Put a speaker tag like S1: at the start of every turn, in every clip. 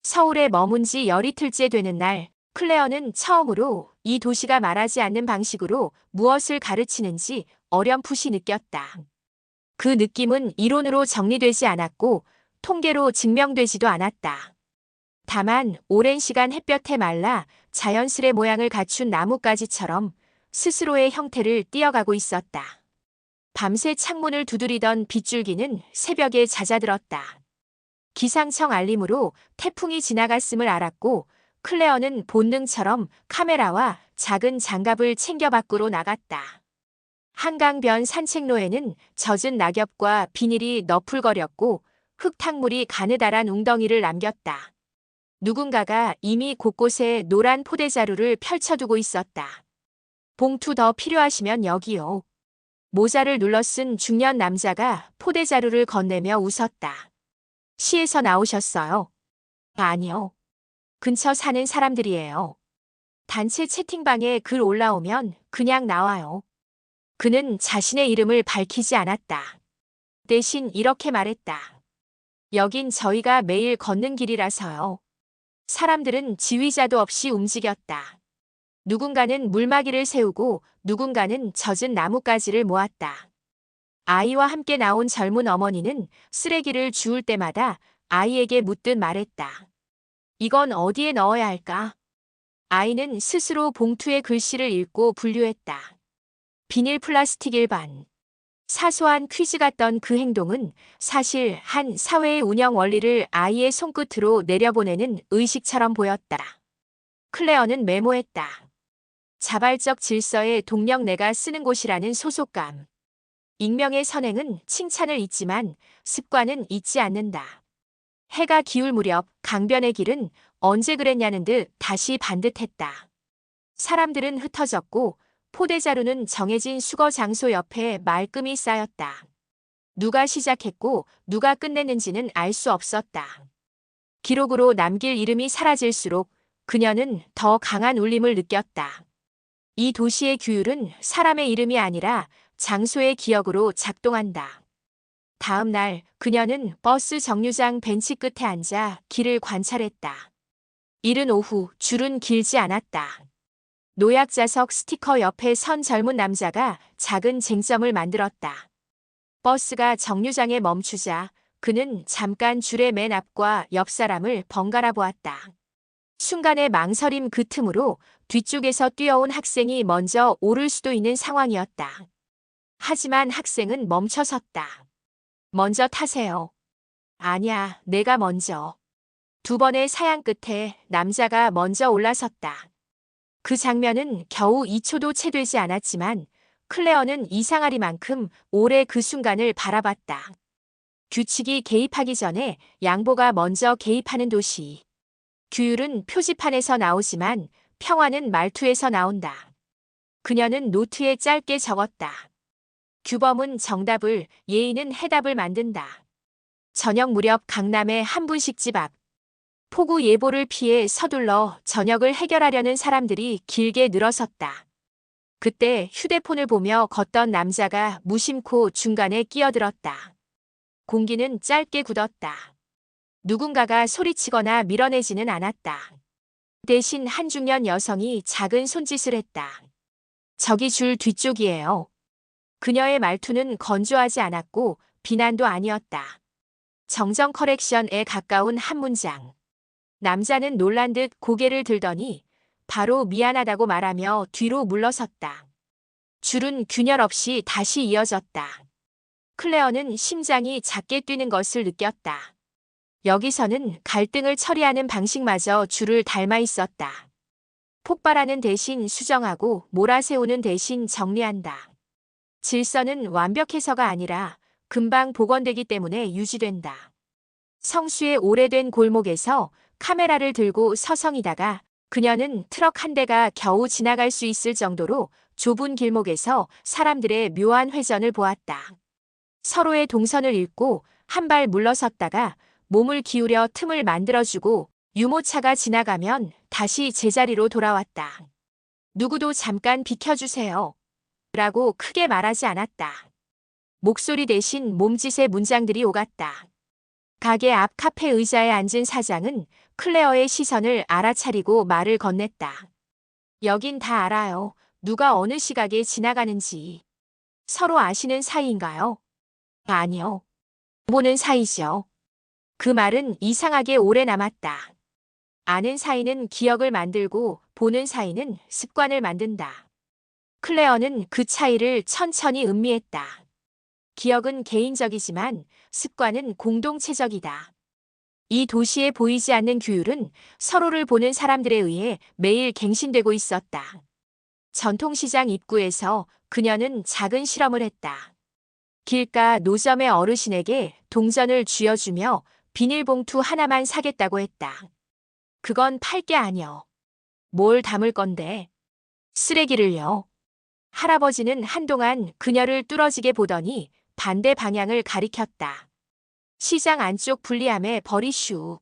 S1: 서울에 머문 지 열이틀째 되는 날, 클레어는 처음으로 이 도시가 말하지 않는 방식으로 무엇을 가르치는지 어렴풋이 느꼈다. 그 느낌은 이론으로 정리되지 않았고 통계로 증명되지도 않았다. 다만 오랜 시간 햇볕에 말라 자연스레 모양을 갖춘 나뭇가지처럼 스스로의 형태를 띄어가고 있었다. 밤새 창문을 두드리던 빗줄기는 새벽에 잦아들었다. 기상청 알림으로 태풍이 지나갔음을 알았고 클레어는 본능처럼 카메라와 작은 장갑을 챙겨 밖으로 나갔다. 한강변 산책로에는 젖은 낙엽과 비닐이 너풀거렸고 흙탕물이 가느다란 웅덩이를 남겼다. 누군가가 이미 곳곳에 노란 포대자루를 펼쳐두고 있었다. 봉투 더 필요하시면 여기요. 모자를 눌러 쓴 중년 남자가 포대자루를 건네며 웃었다. 시에서 나오셨어요? 아니요. 근처 사는 사람들이에요. 단체 채팅방에 글 올라오면 그냥 나와요. 그는 자신의 이름을 밝히지 않았다. 대신 이렇게 말했다. 여긴 저희가 매일 걷는 길이라서요. 사람들은 지휘자도 없이 움직였다. 누군가는 물막이를 세우고 누군가는 젖은 나뭇가지를 모았다. 아이와 함께 나온 젊은 어머니는 쓰레기를 주울 때마다 아이에게 묻듯 말했다. 이건 어디에 넣어야 할까? 아이는 스스로 봉투의 글씨를 읽고 분류했다. 비닐 플라스틱 일반. 사소한 퀴즈 같던 그 행동은 사실 한 사회의 운영 원리를 아이의 손끝으로 내려보내는 의식처럼 보였다. 클레어는 메모했다. 자발적 질서의 동력 내가 쓰는 곳이라는 소속감. 익명의 선행은 칭찬을 잊지만 습관은 잊지 않는다. 해가 기울 무렵 강변의 길은 언제 그랬냐는 듯 다시 반듯했다. 사람들은 흩어졌고 포대자루는 정해진 수거 장소 옆에 말끔히 쌓였다. 누가 시작했고 누가 끝냈는지는 알 수 없었다. 기록으로 남길 이름이 사라질수록 그녀는 더 강한 울림을 느꼈다. 이 도시의 규율은 사람의 이름이 아니라 장소의 기억으로 작동한다. 다음 날 그녀는 버스 정류장 벤치 끝에 앉아 길을 관찰했다. 이른 오후 줄은 길지 않았다. 노약자석 스티커 옆에 선 젊은 남자가 작은 쟁점을 만들었다. 버스가 정류장에 멈추자 그는 잠깐 줄의 맨 앞과 옆 사람을 번갈아 보았다. 순간의 망설임 그 틈으로 뒤쪽에서 뛰어온 학생이 먼저 오를 수도 있는 상황이었다. 하지만 학생은 멈춰섰다. 먼저 타세요. 아니야, 내가 먼저. 두 번의 사양 끝에 남자가 먼저 올라섰다. 그 장면은 겨우 2초도 채 되지 않았지만 클레어는 이상하리만큼 오래 그 순간을 바라봤다. 규칙이 개입하기 전에 양보가 먼저 개입하는 도시. 규율은 표지판에서 나오지만 평화는 말투에서 나온다. 그녀는 노트에 짧게 적었다. 규범은 정답을, 예의는 해답을 만든다. 저녁 무렵 강남의 한 분식 집 앞. 폭우 예보를 피해 서둘러 저녁을 해결하려는 사람들이 길게 늘어섰다. 그때 휴대폰을 보며 걷던 남자가 무심코 중간에 끼어들었다. 공기는 짧게 굳었다. 누군가가 소리치거나 밀어내지는 않았다. 대신 한 중년 여성이 작은 손짓을 했다. 저기 줄 뒤쪽이에요. 그녀의 말투는 건조하지 않았고 비난도 아니었다. 정정 커렉션에 가까운 한 문장. 남자는 놀란 듯 고개를 들더니 바로 미안하다고 말하며 뒤로 물러섰다. 줄은 균열 없이 다시 이어졌다. 클레어는 심장이 작게 뛰는 것을 느꼈다. 여기서는 갈등을 처리하는 방식마저 줄을 닮아 있었다. 폭발하는 대신 수정하고 몰아세우는 대신 정리한다. 질서는 완벽해서가 아니라 금방 복원되기 때문에 유지된다. 성수의 오래된 골목에서 카메라를 들고 서성이다가 그녀는 트럭 한 대가 겨우 지나갈 수 있을 정도로 좁은 길목에서 사람들의 묘한 회전을 보았다. 서로의 동선을 읽고 한 발 물러섰다가 몸을 기울여 틈을 만들어주고 유모차가 지나가면 다시 제자리로 돌아왔다. 누구도 잠깐 비켜주세요. 라고 크게 말하지 않았다. 목소리 대신 몸짓의 문장들이 오갔다. 가게 앞 카페 의자에 앉은 사장은 클레어의 시선을 알아차리고 말을 건넸다. 여긴 다 알아요. 누가 어느 시각에 지나가는지. 서로 아시는 사이인가요? 아니요. 보는 사이죠. 그 말은 이상하게 오래 남았다. 아는 사이는 기억을 만들고 보는 사이는 습관을 만든다. 클레어는 그 차이를 천천히 음미했다. 기억은 개인적이지만 습관은 공동체적이다. 이 도시에 보이지 않는 규율은 서로를 보는 사람들에 의해 매일 갱신되고 있었다. 전통시장 입구에서 그녀는 작은 실험을 했다. 길가 노점의 어르신에게 동전을 쥐어주며 비닐봉투 하나만 사겠다고 했다. 그건 팔 게 아니여. 뭘 담을 건데? 쓰레기를요. 할아버지는 한동안 그녀를 뚫어지게 보더니 반대 방향을 가리켰다. 시장 안쪽 불리함에 버리슈.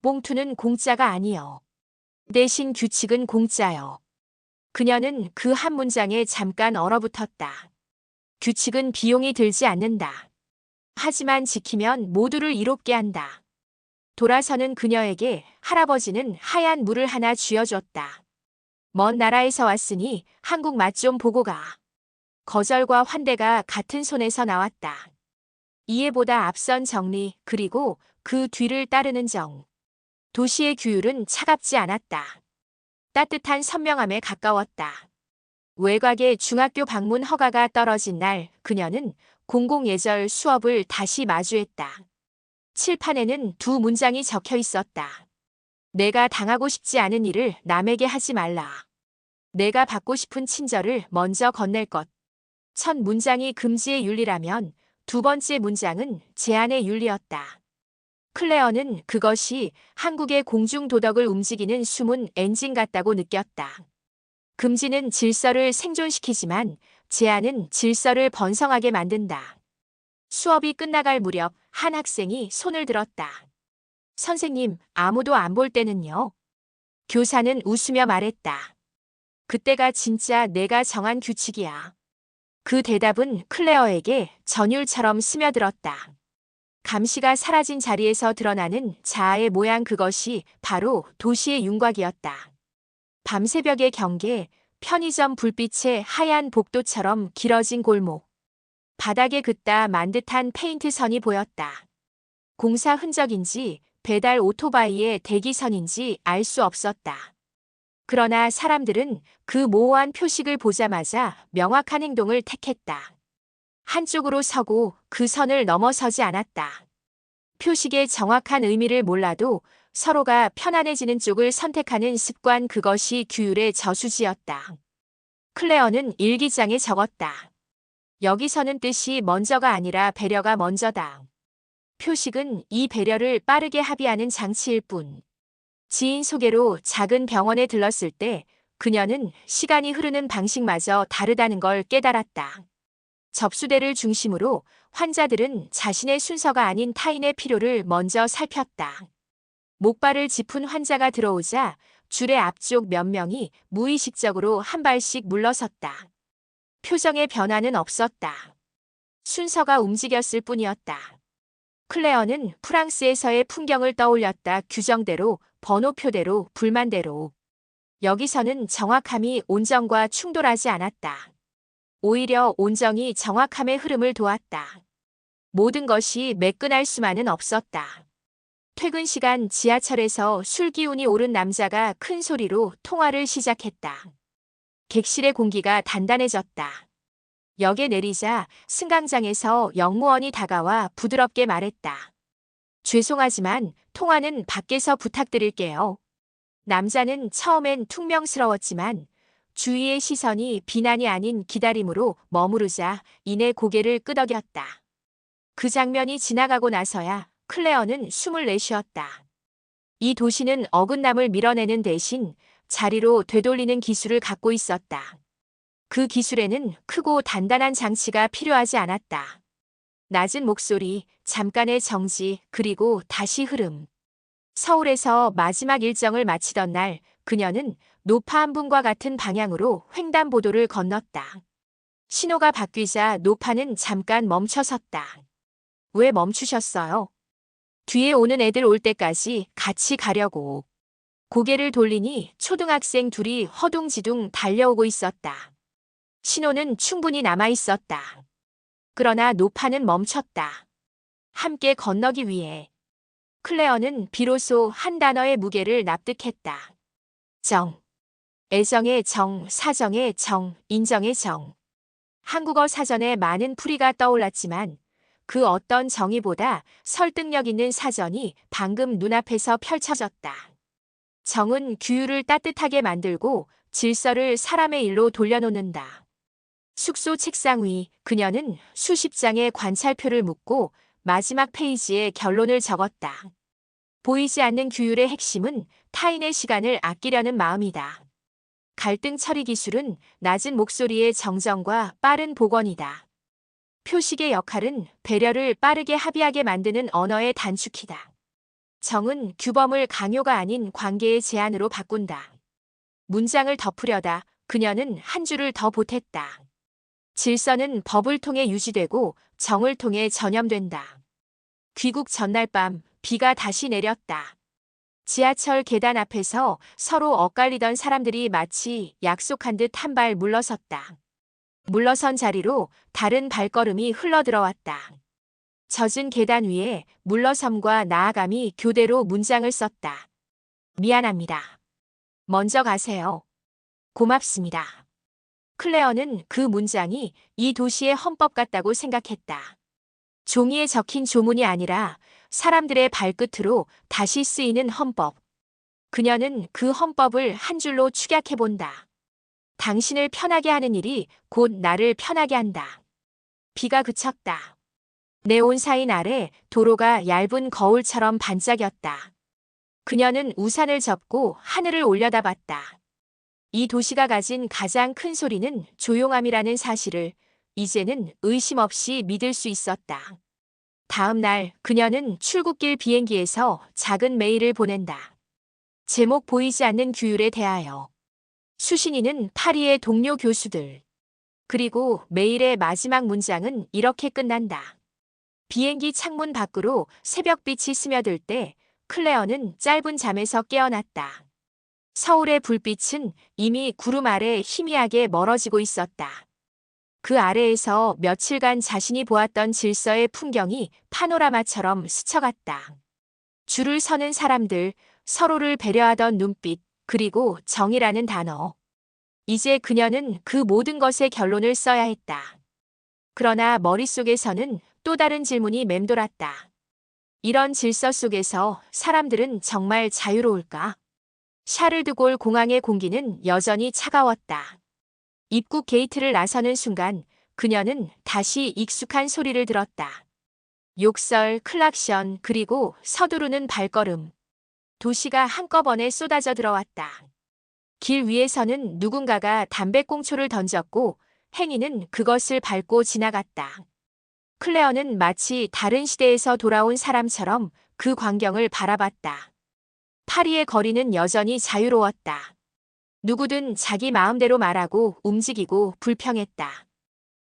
S1: 봉투는 공짜가 아니여. 대신 규칙은 공짜여. 그녀는 그 한 문장에 잠깐 얼어붙었다. 규칙은 비용이 들지 않는다. 하지만 지키면 모두를 이롭게 한다. 돌아서는 그녀에게 할아버지는 하얀 물을 하나 쥐어줬다. 먼 나라에서 왔으니 한국 맛 좀 보고 가. 거절과 환대가 같은 손에서 나왔다. 이해보다 앞선 정리, 그리고 그 뒤를 따르는 정. 도시의 규율은 차갑지 않았다. 따뜻한 선명함에 가까웠다. 외곽의 중학교 방문 허가가 떨어진 날, 그녀는 공공예절 수업을 다시 마주했다. 칠판에는 두 문장이 적혀 있었다. 내가 당하고 싶지 않은 일을 남에게 하지 말라. 내가 받고 싶은 친절을 먼저 건넬 것. 첫 문장이 금지의 윤리라면 두 번째 문장은 제한의 윤리였다. 클레어는 그것이 한국의 공중도덕을 움직이는 숨은 엔진 같다고 느꼈다. 금지는 질서를 생존시키지만 제한은 질서를 번성하게 만든다. 수업이 끝나갈 무렵 한 학생이 손을 들었다. 선생님, 아무도 안 볼 때는요? 교사는 웃으며 말했다. 그때가 진짜 내가 정한 규칙이야. 그 대답은 클레어에게 전율처럼 스며들었다. 감시가 사라진 자리에서 드러나는 자아의 모양, 그것이 바로 도시의 윤곽이었다. 밤새벽의 경계, 편의점 불빛의 하얀 복도처럼 길어진 골목. 바닥에 긋다 만 듯한 페인트 선이 보였다. 공사 흔적인지 배달 오토바이의 대기선인지 알 수 없었다. 그러나 사람들은 그 모호한 표식을 보자마자 명확한 행동을 택했다. 한쪽으로 서고 그 선을 넘어서지 않았다. 표식의 정확한 의미를 몰라도 서로가 편안해지는 쪽을 선택하는 습관, 그것이 규율의 저수지였다. 클레어는 일기장에 적었다. 여기서는 뜻이 먼저가 아니라 배려가 먼저다. 표식은 이 배려를 빠르게 합의하는 장치일 뿐. 지인 소개로 작은 병원에 들렀을 때 그녀는 시간이 흐르는 방식마저 다르다는 걸 깨달았다. 접수대를 중심으로 환자들은 자신의 순서가 아닌 타인의 필요를 먼저 살폈다. 목발을 짚은 환자가 들어오자 줄의 앞쪽 몇 명이 무의식적으로 한 발씩 물러섰다. 표정의 변화는 없었다. 순서가 움직였을 뿐이었다. 클레어는 프랑스에서의 풍경을 떠올렸다. 규정대로, 번호표대로, 불만대로. 여기서는 정확함이 온정과 충돌하지 않았다. 오히려 온정이 정확함의 흐름을 도왔다. 모든 것이 매끈할 수만은 없었다. 퇴근 시간 지하철에서 술 기운이 오른 남자가 큰 소리로 통화를 시작했다. 객실의 공기가 단단해졌다. 역에 내리자 승강장에서 영무원이 다가와 부드럽게 말했다. 죄송하지만 통화는 밖에서 부탁드릴게요. 남자는 처음엔 퉁명스러웠지만 주위의 시선이 비난이 아닌 기다림으로 머무르자 이내 고개를 끄덕였다. 그 장면이 지나가고 나서야 클레어는 숨을 내쉬었다. 이 도시는 어긋남을 밀어내는 대신 자리로 되돌리는 기술을 갖고 있었다. 그 기술에는 크고 단단한 장치가 필요하지 않았다. 낮은 목소리, 잠깐의 정지, 그리고 다시 흐름. 서울에서 마지막 일정을 마치던 날, 그녀는 노파 한 분과 같은 방향으로 횡단보도를 건넜다. 신호가 바뀌자 노파는 잠깐 멈춰섰다. 왜 멈추셨어요? 뒤에 오는 애들 올 때까지 같이 가려고. 고개를 돌리니 초등학생 둘이 허둥지둥 달려오고 있었다. 신호는 충분히 남아 있었다. 그러나 노파는 멈췄다. 함께 건너기 위해. 클레어는 비로소 한 단어의 무게를 납득했다. 정. 애정의 정, 사정의 정, 인정의 정. 한국어 사전에 많은 풀이가 떠올랐지만 그 어떤 정의보다 설득력 있는 사전이 방금 눈앞에서 펼쳐졌다. 정은 규율을 따뜻하게 만들고 질서를 사람의 일로 돌려놓는다. 숙소 책상 위 그녀는 수십 장의 관찰표를 묶고 마지막 페이지에 결론을 적었다. 보이지 않는 규율의 핵심은 타인의 시간을 아끼려는 마음이다. 갈등 처리 기술은 낮은 목소리의 정정과 빠른 복원이다. 표식의 역할은 배려를 빠르게 합의하게 만드는 언어의 단축키다. 정은 규범을 강요가 아닌 관계의 제한으로 바꾼다. 문장을 덮으려다 그녀는 한 줄을 더 보탰다. 질서는 법을 통해 유지되고 정을 통해 전염된다. 귀국 전날 밤 비가 다시 내렸다. 지하철 계단 앞에서 서로 엇갈리던 사람들이 마치 약속한 듯 한 발 물러섰다. 물러선 자리로 다른 발걸음이 흘러들어왔다. 젖은 계단 위에 물러섬과 나아감이 교대로 문장을 썼다. 미안합니다. 먼저 가세요. 고맙습니다. 클레어는 그 문장이 이 도시의 헌법 같다고 생각했다. 종이에 적힌 조문이 아니라 사람들의 발끝으로 다시 쓰이는 헌법. 그녀는 그 헌법을 한 줄로 축약해본다. 당신을 편하게 하는 일이 곧 나를 편하게 한다. 비가 그쳤다. 네온사인 아래 도로가 얇은 거울처럼 반짝였다. 그녀는 우산을 접고 하늘을 올려다봤다. 이 도시가 가진 가장 큰 소리는 조용함이라는 사실을 이제는 의심 없이 믿을 수 있었다. 다음 날 그녀는 출국길 비행기에서 작은 메일을 보낸다. 제목 보이지 않는 규율에 대하여. 수신이는 파리의 동료 교수들. 그리고 메일의 마지막 문장은 이렇게 끝난다. 비행기 창문 밖으로 새벽빛이 스며들 때 클레어는 짧은 잠에서 깨어났다. 서울의 불빛은 이미 구름 아래 희미하게 멀어지고 있었다. 그 아래에서 며칠간 자신이 보았던 질서의 풍경이 파노라마처럼 스쳐갔다. 줄을 서는 사람들, 서로를 배려하던 눈빛, 그리고 정이라는 단어. 이제 그녀는 그 모든 것의 결론을 써야 했다. 그러나 머릿속에서는 또 다른 질문이 맴돌았다. 이런 질서 속에서 사람들은 정말 자유로울까? 샤를드골 공항의 공기는 여전히 차가웠다. 입국 게이트를 나서는 순간 그녀는 다시 익숙한 소리를 들었다. 욕설, 클락션, 그리고 서두르는 발걸음. 도시가 한꺼번에 쏟아져 들어왔다. 길 위에서는 누군가가 담배꽁초를 던졌고 행인은 그것을 밟고 지나갔다. 클레어는 마치 다른 시대에서 돌아온 사람처럼 그 광경을 바라봤다. 파리의 거리는 여전히 자유로웠다. 누구든 자기 마음대로 말하고 움직이고 불평했다.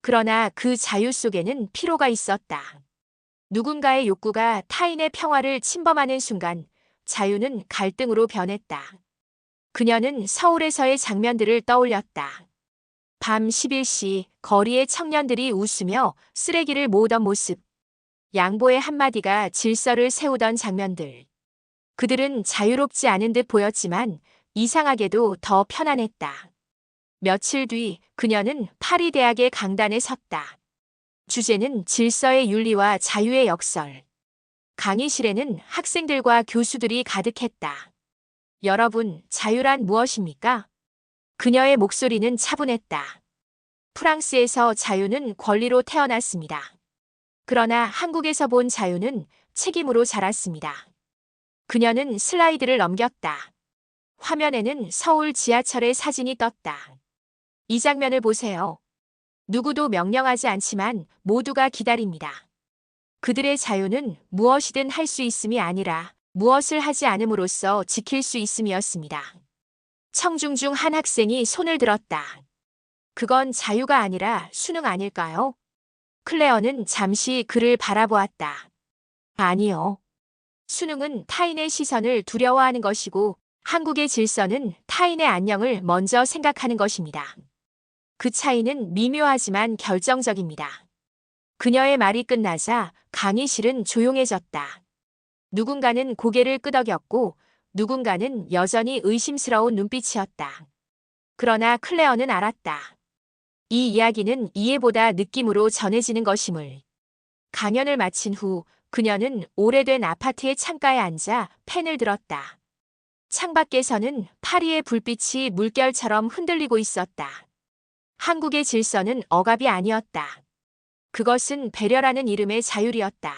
S1: 그러나 그 자유 속에는 피로가 있었다. 누군가의 욕구가 타인의 평화를 침범하는 순간 자유는 갈등으로 변했다. 그녀는 서울에서의 장면들을 떠올렸다. 밤 11시 거리의 청년들이 웃으며 쓰레기를 모으던 모습. 양보의 한마디가 질서를 세우던 장면들. 그들은 자유롭지 않은 듯 보였지만 이상하게도 더 편안했다. 며칠 뒤 그녀는 파리 대학의 강단에 섰다. 주제는 질서의 윤리와 자유의 역설. 강의실에는 학생들과 교수들이 가득했다. 여러분, 자유란 무엇입니까? 그녀의 목소리는 차분했다. 프랑스에서 자유는 권리로 태어났습니다. 그러나 한국에서 본 자유는 책임으로 자랐습니다. 그녀는 슬라이드를 넘겼다. 화면에는 서울 지하철의 사진이 떴다. 이 장면을 보세요. 누구도 명령하지 않지만 모두가 기다립니다. 그들의 자유는 무엇이든 할 수 있음이 아니라 무엇을 하지 않음으로써 지킬 수 있음이었습니다. 청중 중 한 학생이 손을 들었다. 그건 자유가 아니라 수능 아닐까요? 클레어는 잠시 그를 바라보았다. 아니요. 수능은 타인의 시선을 두려워하는 것이고 한국의 질서는 타인의 안녕을 먼저 생각하는 것입니다. 그 차이는 미묘하지만 결정적입니다. 그녀의 말이 끝나자 강의실은 조용해졌다. 누군가는 고개를 끄덕였고 누군가는 여전히 의심스러운 눈빛이었다. 그러나 클레어는 알았다. 이 이야기는 이해보다 느낌으로 전해지는 것임을. 강연을 마친 후 그녀는 오래된 아파트의 창가에 앉아 펜을 들었다. 창밖에서는 파리의 불빛이 물결처럼 흔들리고 있었다. 한국의 질서는 억압이 아니었다. 그것은 배려라는 이름의 자율이었다.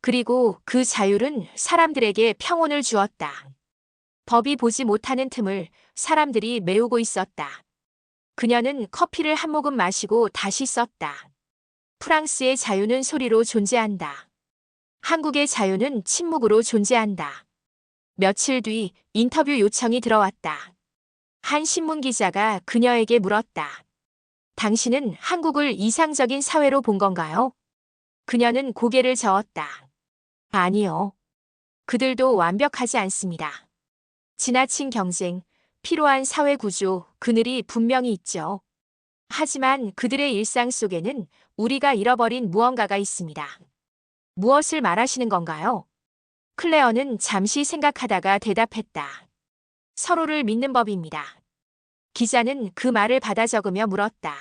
S1: 그리고 그 자율은 사람들에게 평온을 주었다. 법이 보지 못하는 틈을 사람들이 메우고 있었다. 그녀는 커피를 한 모금 마시고 다시 썼다. 프랑스의 자유는 소리로 존재한다. 한국의 자유는 침묵으로 존재한다. 며칠 뒤 인터뷰 요청이 들어왔다. 한 신문 기자가 그녀에게 물었다. 당신은 한국을 이상적인 사회로 본 건가요? 그녀는 고개를 저었다. 아니요. 그들도 완벽하지 않습니다. 지나친 경쟁, 피로한 사회 구조, 그늘이 분명히 있죠. 하지만 그들의 일상 속에는 우리가 잃어버린 무언가가 있습니다. 무엇을 말하시는 건가요? 클레어는 잠시 생각하다가 대답했다. 서로를 믿는 법입니다. 기자는 그 말을 받아 적으며 물었다.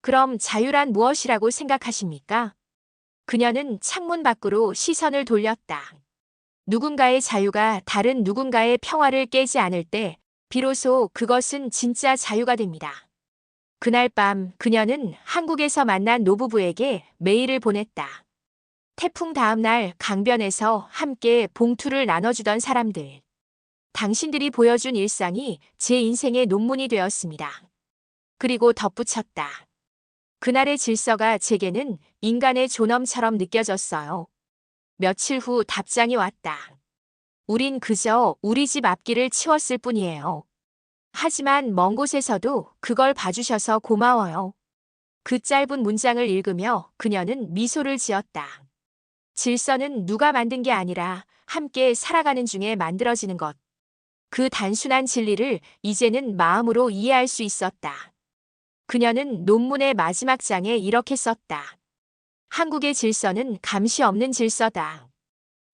S1: 그럼 자유란 무엇이라고 생각하십니까? 그녀는 창문 밖으로 시선을 돌렸다. 누군가의 자유가 다른 누군가의 평화를 깨지 않을 때 비로소 그것은 진짜 자유가 됩니다. 그날 밤 그녀는 한국에서 만난 노부부에게 메일을 보냈다. 태풍 다음 날 강변에서 함께 봉투를 나눠주던 사람들. 당신들이 보여준 일상이 제 인생의 논문이 되었습니다. 그리고 덧붙였다. 그날의 질서가 제게는 인간의 존엄처럼 느껴졌어요. 며칠 후 답장이 왔다. 우린 그저 우리 집 앞길을 치웠을 뿐이에요. 하지만 먼 곳에서도 그걸 봐주셔서 고마워요. 그 짧은 문장을 읽으며 그녀는 미소를 지었다. 질서는 누가 만든 게 아니라 함께 살아가는 중에 만들어지는 것. 그 단순한 진리를 이제는 마음으로 이해할 수 있었다. 그녀는 논문의 마지막 장에 이렇게 썼다. 한국의 질서는 감시 없는 질서다.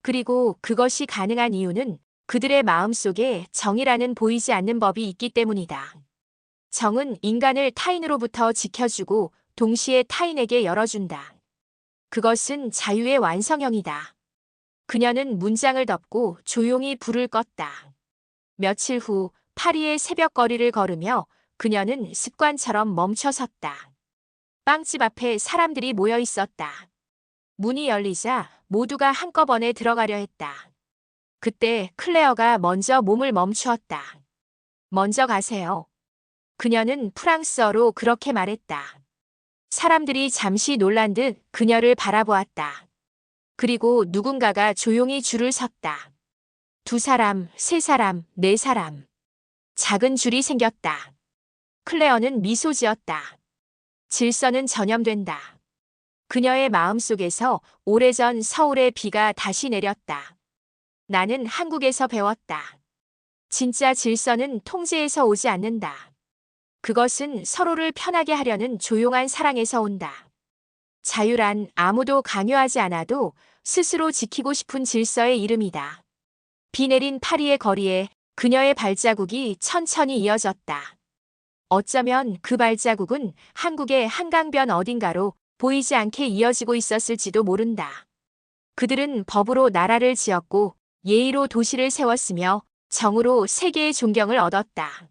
S1: 그리고 그것이 가능한 이유는 그들의 마음속에 정이라는 보이지 않는 법이 있기 때문이다. 정은 인간을 타인으로부터 지켜주고 동시에 타인에게 열어준다. 그것은 자유의 완성형이다. 그녀는 문장을 덮고 조용히 불을 껐다. 며칠 후 파리의 새벽 거리를 걸으며 그녀는 습관처럼 멈춰 섰다. 빵집 앞에 사람들이 모여 있었다. 문이 열리자 모두가 한꺼번에 들어가려 했다. 그때 클레어가 먼저 몸을 멈추었다. 먼저 가세요. 그녀는 프랑스어로 그렇게 말했다. 사람들이 잠시 놀란 듯 그녀를 바라보았다. 그리고 누군가가 조용히 줄을 섰다. 2사람, 3사람, 4사람. 작은 줄이 생겼다. 클레어는 미소 지었다. 질서는 전염된다. 그녀의 마음속에서 오래전 서울의 비가 다시 내렸다. 나는 한국에서 배웠다. 진짜 질서는 통제에서 오지 않는다. 그것은 서로를 편하게 하려는 조용한 사랑에서 온다. 자유란 아무도 강요하지 않아도 스스로 지키고 싶은 질서의 이름이다. 비 내린 파리의 거리에 그녀의 발자국이 천천히 이어졌다. 어쩌면 그 발자국은 한국의 한강변 어딘가로 보이지 않게 이어지고 있었을지도 모른다. 그들은 법으로 나라를 지었고 예의로 도시를 세웠으며 정으로 세계의 존경을 얻었다.